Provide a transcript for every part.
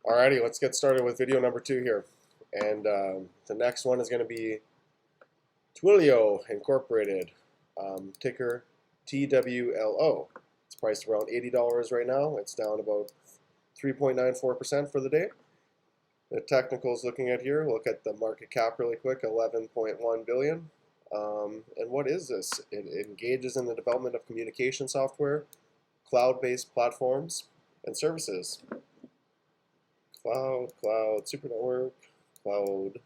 Alrighty, let's get started with video number 2 here. And the next one is going to be Twilio Incorporated, ticker TWLO. It's priced around $80 right now. It's down about 3.94% for the day. The technicals looking at here, look at the market cap really quick, 11.1 billion. And what is this? It engages in the development of communication software, cloud-based platforms, and services. Cloud, super network, cloud.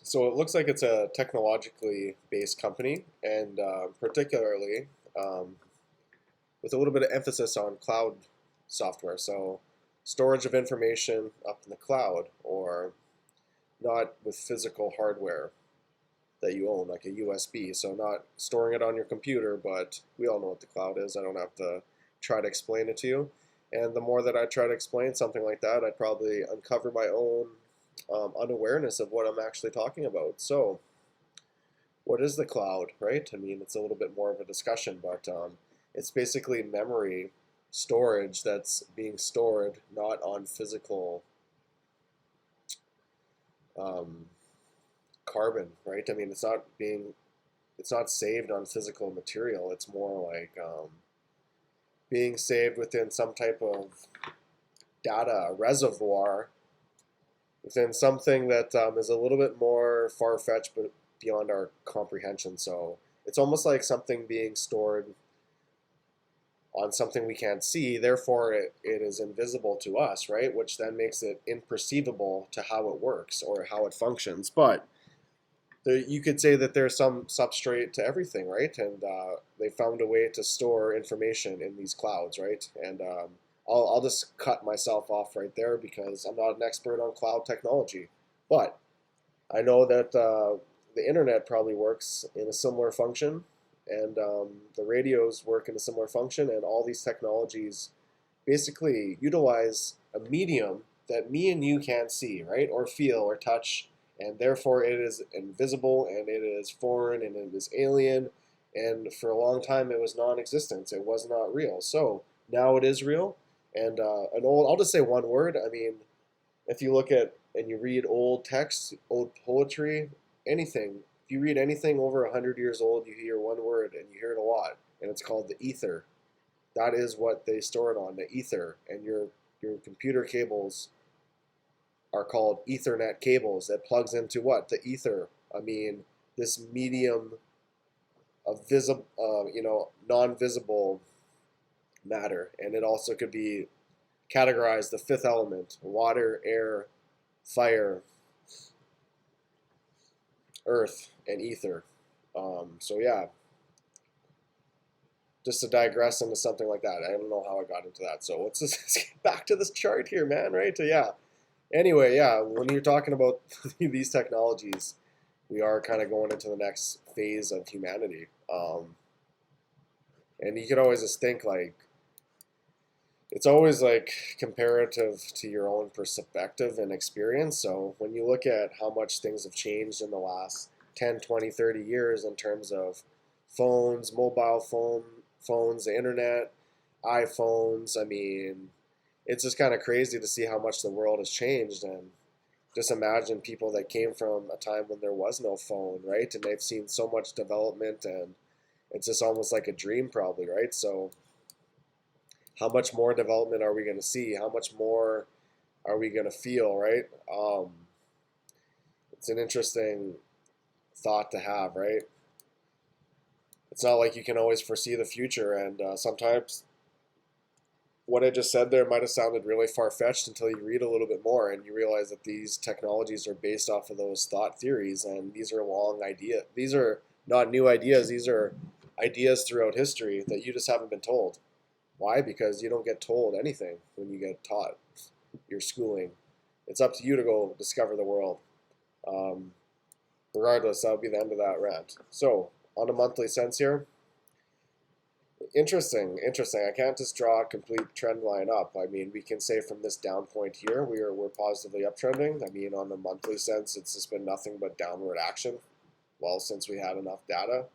So it looks like it's a technologically based company, and particularly with a little bit of emphasis on cloud software. So storage of information up in the cloud, or not with physical hardware that you own, like a USB. So not storing it on your computer, but we all know what the cloud is. I don't have to try to explain it to you. And the more that I try to explain something like that, I'd probably uncover my own unawareness of what I'm actually talking about. So what is the cloud, right? I mean, it's a little bit more of a discussion, but it's basically memory storage that's being stored not on physical carbon, right? I mean, it's not saved on physical material. It's more like being saved within some type of data reservoir, within something that is a little bit more far-fetched, but beyond our comprehension. So it's almost like something being stored on something we can't see, therefore it is invisible to us, right? Which then makes it imperceivable to how it works or how it functions. But you could say that there's some substrate to everything, right? And they found a way to store information in these clouds, right? And I'll just cut myself off right there because I'm not an expert on cloud technology. But I know that the internet probably works in a similar function, and the radios work in a similar function, and all these technologies basically utilize a medium that me and you can't see, right? Or feel or touch, and therefore it is invisible, and it is foreign, and it is alien, and for a long time it was non-existent. It was not real. So now it is real, and I'll just say one word. I mean, if you look at and you read old texts, old poetry, anything, if you read anything over 100 years old, you hear one word, and you hear it a lot, and it's called the ether. That is what they store it on, the ether, and your computer cables are called Ethernet cables that plugs into what? The ether. I mean, this medium of visible, non-visible matter, and it also could be categorized the fifth element: water, air, fire, earth, and ether. So yeah, just to digress into something like that. I don't know how I got into that. So let's just get back to this chart here, man. Right? So yeah. Anyway, yeah, when you're talking about these technologies, we are kind of going into the next phase of humanity. And you could always just think like, it's always like comparative to your own perspective and experience. So when you look at how much things have changed in the last 10, 20, 30 years in terms of phones, phones, the internet, iPhones, I mean, it's just kind of crazy to see how much the world has changed. And just imagine people that came from a time when there was no phone, right? And they've seen so much development, and it's just almost like a dream probably, right? So how much more development are we going to see? How much more are we going to feel, right? It's an interesting thought to have, right? It's not like you can always foresee the future, and sometimes what I just said there might have sounded really far-fetched until you read a little bit more and you realize that these technologies are based off of those thought theories, and these are long ideas. These are not new ideas. These are ideas throughout history that you just haven't been told. Why? Because you don't get told anything when you get taught your schooling. It's up to you to go discover the world. Regardless, that'll be the end of that rant. So, on a monthly sense here, interesting. I can't just draw a complete trend line up. I mean, we can say from this down point here, we're positively uptrending. I mean, on the monthly sense, it's just been nothing but downward action. Well, since we had enough data.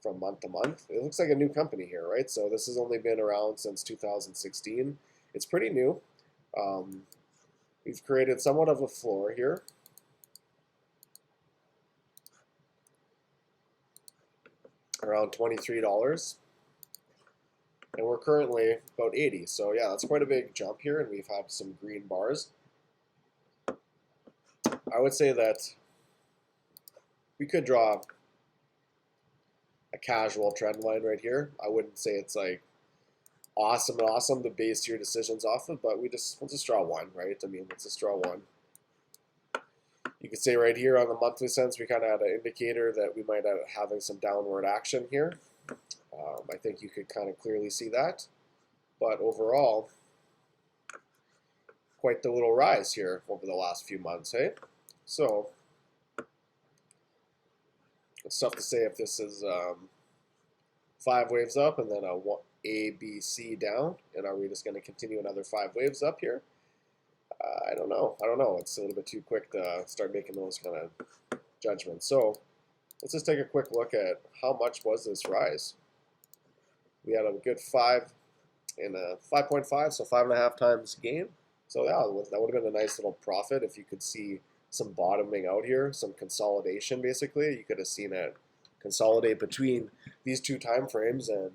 from month to month. It looks like a new company here, right? So this has only been around since 2016. It's pretty new. We've created somewhat of a floor here. Around $23. And we're currently about 80. So yeah, that's quite a big jump here, and we've had some green bars. I would say that we could draw a casual trend line right here. I wouldn't say it's like awesome to base your decisions off of, but we'll just draw one, right? I mean, let's just draw one. You could say right here on the monthly sense, we kind of had an indicator that we might have having some downward action here. I think you could kind of clearly see that. But overall, quite the little rise here over the last few months, hey? So, it's tough to say if this is 5 waves up and then A, B, C down, and are we just going to continue another 5 waves up here? I don't know. It's a little bit too quick to start making those kind of judgments. So let's just take a quick look at how much was this rise. We had a good 5 and a 5.5, so 5.5 times gain. So yeah, that would have been a nice little profit if you could see some bottoming out here, some consolidation basically. You could have seen it consolidate between these two time frames, and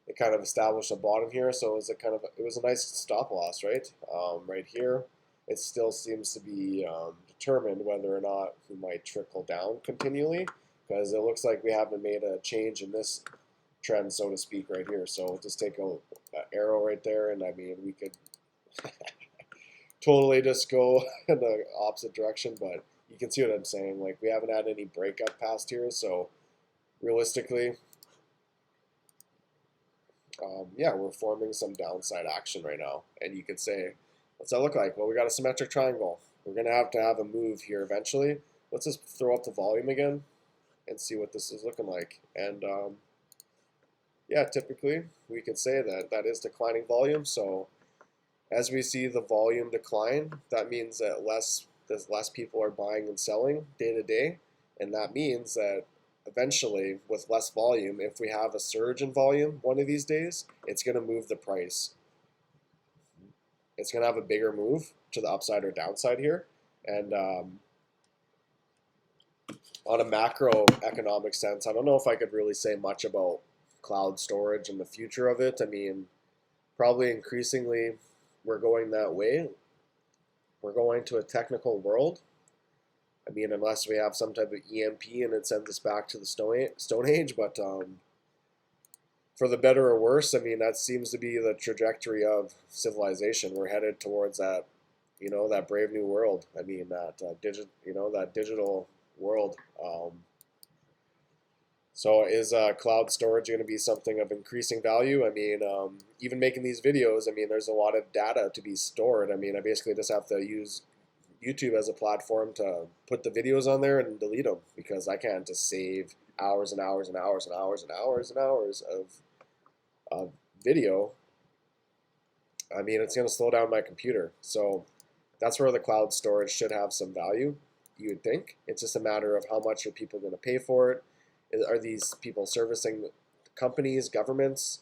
it kind of established a bottom here. So it was a nice stop loss, right? Right here, it still seems to be determined whether or not we might trickle down continually, because it looks like we haven't made a change in this trend, so to speak, right here. So just take a arrow right there, and I mean, we could totally just go in the opposite direction, but you can see what I'm saying. Like, we haven't had any breakup past here, so realistically, yeah, we're forming some downside action right now. And you could say, what's that look like? Well, we got a symmetric triangle. We're going to have a move here eventually. Let's just throw up the volume again and see what this is looking like. And yeah, typically we could say that that is declining volume. So as we see the volume decline, that means that less people are buying and selling day to day. And that means that eventually, with less volume, if we have a surge in volume one of these days, it's going to move the price. It's going to have a bigger move to the upside or downside here. And on a macroeconomic sense, I don't know if I could really say much about cloud storage and the future of it. I mean, probably increasingly we're going that way. We're going to a technical world. I mean, unless we have some type of EMP and it sends us back to the Stone Age, but for the better or worse, I mean, that seems to be the trajectory of civilization. We're headed towards that, that brave new world. I mean, that that digital world. So is cloud storage going to be something of increasing value? I mean, even making these videos, I mean, there's a lot of data to be stored. I mean, I basically just have to use YouTube as a platform to put the videos on there and delete them, because I can't just save hours and hours and hours and hours and hours and hours of video. I mean, it's going to slow down my computer. So that's where the cloud storage should have some value, you would think. It's just a matter of how much are people going to pay for it. Are these people servicing companies, governments?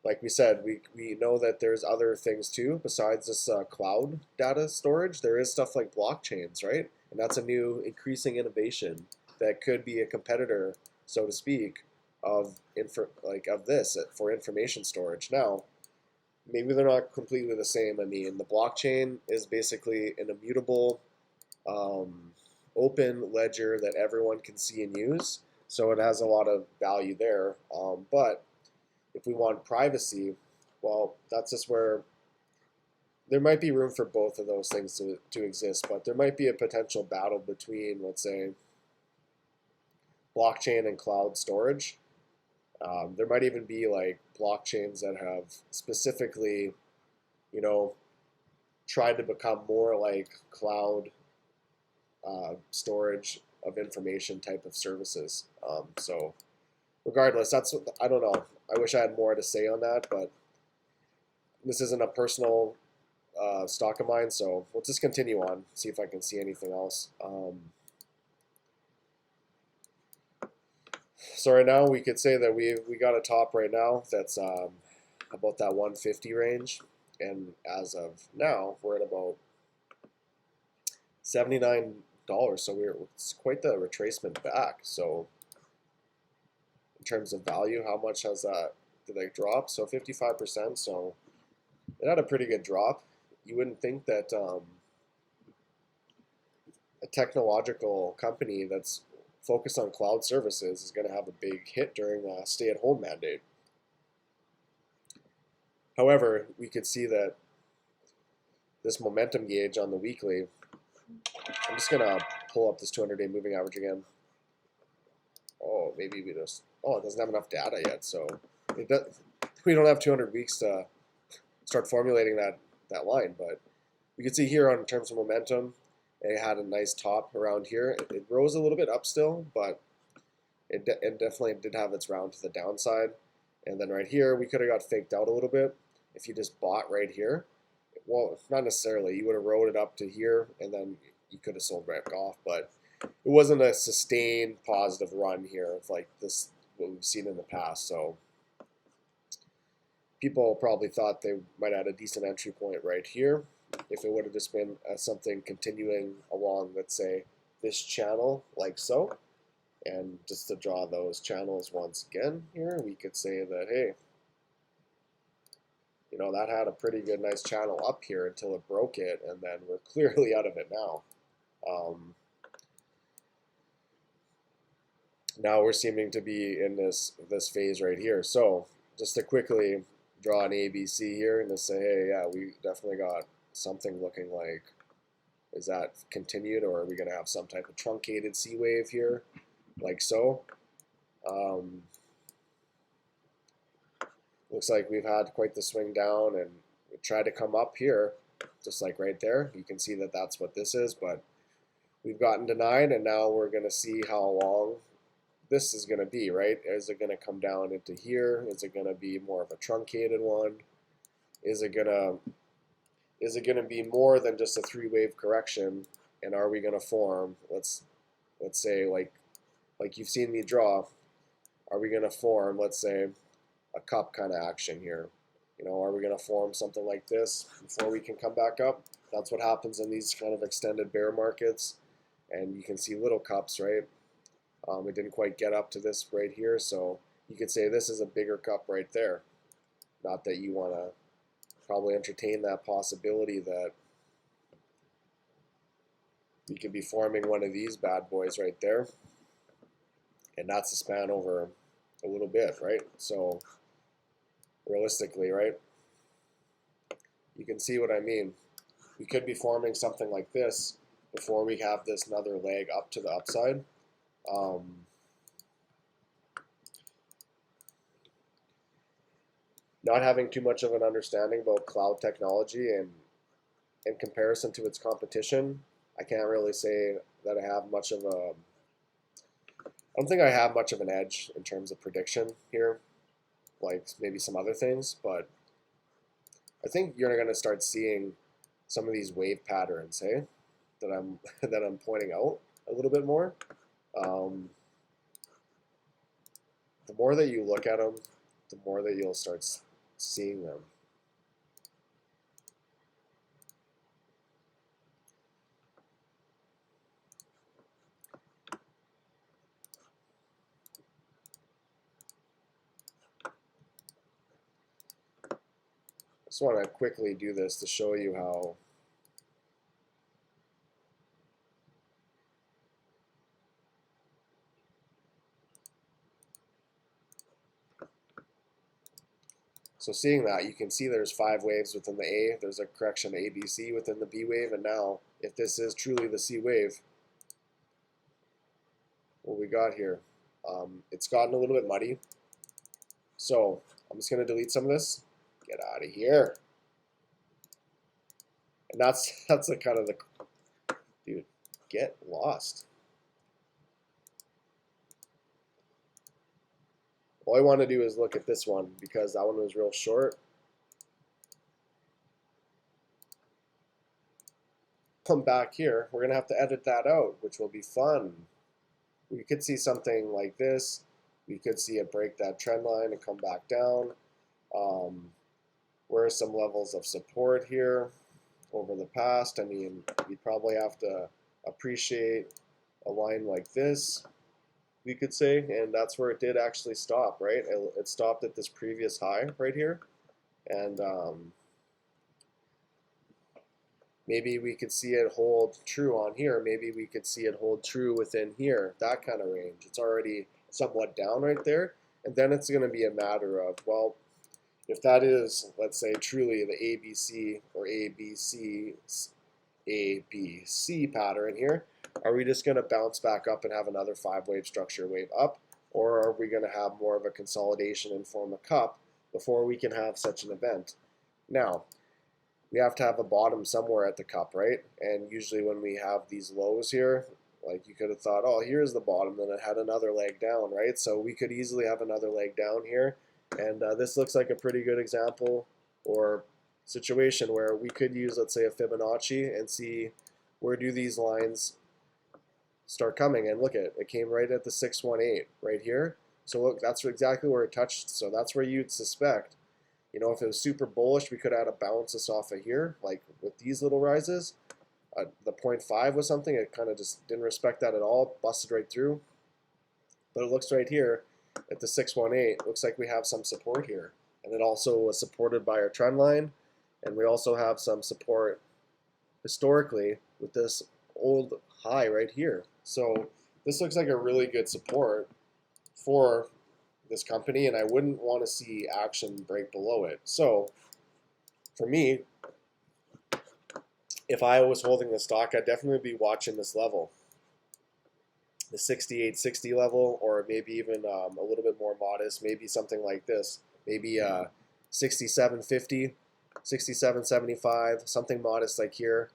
Like we said, we know that there's other things too besides this cloud data storage. There is stuff like blockchains, right? And that's a new increasing innovation that could be a competitor, so to speak, of this for information storage. Now, maybe they're not completely the same. I mean, the blockchain is basically an immutable, open ledger that everyone can see and use. So it has a lot of value there. But if we want privacy, well, that's just where there might be room for both of those things to exist, but there might be a potential battle between, let's say, blockchain and cloud storage. There might even be like blockchains that have specifically, tried to become more like cloud storage of information type of services. So regardless, I don't know. I wish I had more to say on that, but this isn't a personal stock of mine, so let's just continue on, see if I can see anything else. So right now we could say that we got a top right now that's about that 150 range, and as of now we're at about $79. So it's quite the retracement back. So in terms of value, how much has that did they drop? So 55%. So it had a pretty good drop. You wouldn't think that a technological company that's focused on cloud services is going to have a big hit during a stay-at-home mandate. However, we could see that this momentum gauge on the weekly, I'm just going to pull up this 200-day moving average again. Oh, maybe we just, oh, it doesn't have enough data yet, so it does, we don't have 200 weeks to start formulating that line, but we can see here on terms of momentum, it had a nice top around here. It rose a little bit up still, but it definitely did have its round to the downside. And then right here, we could have got faked out a little bit if you just bought right here. Well, not necessarily. You would have rode it up to here, and then you could have sold right off. But it wasn't a sustained positive run here of like this, what we've seen in the past. So people probably thought they might have had a decent entry point right here if it would have just been something continuing along, let's say, this channel like so. And just to draw those channels once again here, we could say that, hey, you know, that had a pretty good, nice channel up here until it broke it, and then we're clearly out of it now. Now we're seeming to be in this phase right here. So just to quickly draw an ABC here and to say, hey, yeah, we definitely got something looking like, is that continued, or are we going to have some type of truncated C wave here, like so? Looks like we've had quite the swing down, and we tried to come up here, just like right there. You can see that that's what this is, but we've gotten denied, and now we're going to see how long this is going to be, right? Is it going to come down into here? Is it going to be more of a truncated one? Is it going to be more than just a three-wave correction? And are we going to form, let's say, like you've seen me draw, are we going to form, let's say, a cup kind of action here? You know, are we going to form something like this before we can come back up? That's what happens in these kind of extended bear markets. And you can see little cups, right? It didn't quite get up to this right here, so you could say this is a bigger cup right there. Not that you want to probably entertain that possibility that we could be forming one of these bad boys right there. And that's the span over a little bit, right? So realistically, right, you can see what I mean. We could be forming something like this before we have this another leg up to the upside. Not having too much of an understanding about cloud technology and in comparison to its competition, I can't really say that I have much of a, I don't think I have much of an edge in terms of prediction here, like maybe some other things, but I think you're going to start seeing some of these wave patterns, hey, that I'm pointing out a little bit more. The more that you look at them, the more that you'll start seeing them. I just want to quickly do this to show you how so seeing that, you can see there's 5 waves within the A, there's a correction ABC within the B wave, and now if this is truly the C wave, what we got here, it's gotten a little bit muddy. So I'm just going to delete some of this. Get out of here. And that's the kind of the, dude, get lost. All I want to do is look at this one because that one was real short. Come back here. We're going to have to edit that out, which will be fun. We could see something like this, we could see it break that trend line and come back down. Where are some levels of support here over the past? I mean, you'd probably have to appreciate a line like this, we could say, and that's where it did actually stop, right? It stopped at this previous high right here, and maybe we could see it hold true on here. Maybe we could see it hold true within here, that kind of range. It's already somewhat down right there, and then it's going to be a matter of, well, if that is, let's say, truly the ABC or ABC pattern here, are we just going to bounce back up and have another 5-wave structure wave up, or are we going to have more of a consolidation and form a cup before we can have such an event? Now, we have to have a bottom somewhere at the cup, right? And usually when we have these lows here, like you could have thought, oh, here's the bottom, then it had another leg down, right? So we could easily have another leg down here. And this looks like a pretty good example or situation where we could use, let's say, a Fibonacci and see where do these lines start coming. And look at it, it came right at the 618 right here. So look, that's exactly where it touched. So that's where you'd suspect, you know, if it was super bullish, we could have had a bounce us off of here, like with these little rises. The 0.5 was something, it kind of just didn't respect that at all, busted right through. But it looks right here at the 618, looks like we have some support here. And it also was supported by our trend line. And we also have some support historically with this old high right here. So this looks like a really good support for this company, and I wouldn't want to see action break below it. So for me, if I was holding the stock, I'd definitely be watching this level, the 68.60 level, or maybe even a little bit more modest, maybe something like this, maybe 67.50, 67.75, something modest like here.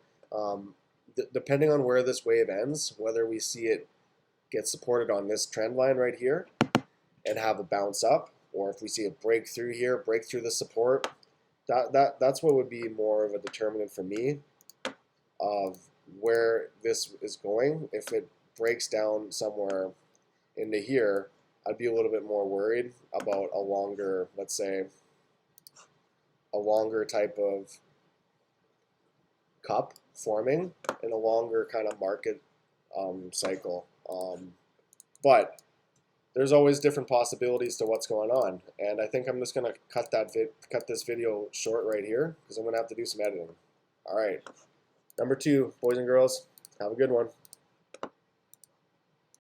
Depending on where this wave ends, whether we see it get supported on this trend line right here and have a bounce up, or if we see a breakthrough here, break through the support, that's what would be more of a determinant for me of where this is going. If it breaks down somewhere into here, I'd be a little bit more worried about a longer, let's say, a longer type of cup forming in a longer kind of market cycle. But there's always different possibilities to what's going on, and I think I'm just gonna cut this video short right here because I'm gonna have to do some editing. All right, number 2, boys and girls, have a good one.